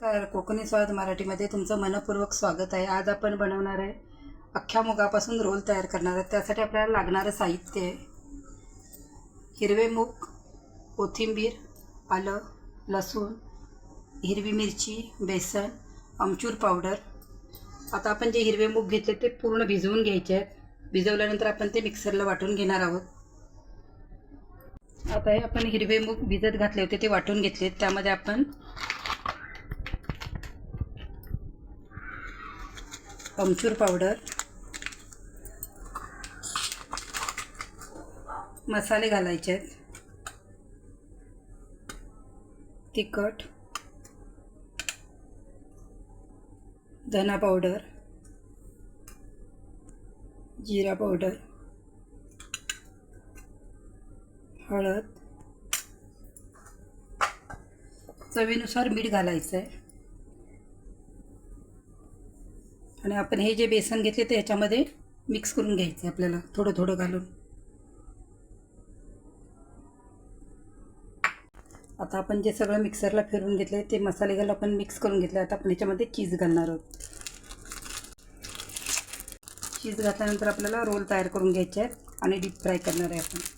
नमस्कार, कोकणी स्वाद मराठीमध्ये तुमचं मनपूर्वक स्वागत आहे। आज आपण बनवणार आहे अख्ख्या मुगापासून रोल तयार करणार आहे। त्यासाठी आपल्याला लागणारं साहित्य आहे हिरवे मूग, कोथिंबीर, आलं, लसूण, हिरवी मिरची, बेसन, आमचूर पावडर। आता आपण जे हिरवे मूग घेतले ते पूर्ण भिजवून घ्यायचे आहेत। भिजवल्यानंतर आपण ते मिक्सरला वाटून घेणार आहोत। आता हे आपण हिरवे मूग भिजत घातले होते ते वाटून घेतले। त्यामध्ये आपण आमचूर पावडर, मसाले घालायचे आहेत, तिखट, धना पावडर, जिरा पावडर, हळद, चवीनुसार मीठ घालायचं आहे। आणि आपण हे जे बेसन घेतले ते ह्याच्यामध्ये मिक्स करून घ्यायचं आहे आपल्याला, थोडं थोडं घालून। आता आपण जे सगळं मिक्सरला फिरवून घेतले ते मसाले घालून आपण मिक्स करून घेतले। आता आपण ह्याच्यामध्ये चीज घालणार आहोत। चीज घातल्यानंतर आपल्याला रोल तयार करून घ्यायचे आहेत आणि डीप फ्राय करणार आहे आपण।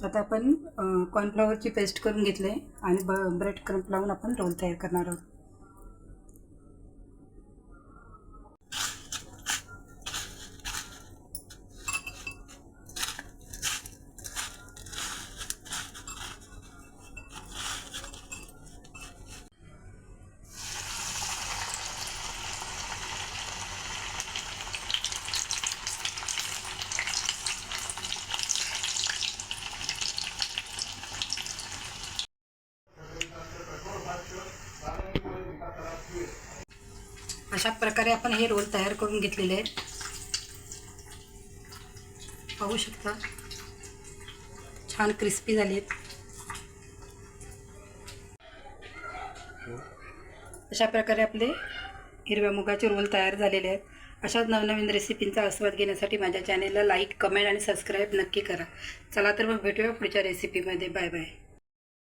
आता आपण कॉर्नफ्लॉवरची पेस्ट करून घेतले आणि ब्रेड क्रम्प लावून आपण रोल तयार करणार आहोत। अशा प्रकारे आपण हे रोल तयार करून घेतलेले आहेत। पाहू शकता छान क्रिस्पी झाले आहेत। अशा प्रकारे आपले हिरव्या मुगाचे रोल तयार झालेले आहेत। अशाच नवनवीन रेसिपींचा आस्वाद घेण्यासाठी माझ्या चॅनेलला लाईक, कमेंट आणि सबस्क्राईब नक्की करा। चला तर मग भेटूया पुढच्या रेसिपीमध्ये। Bye bye.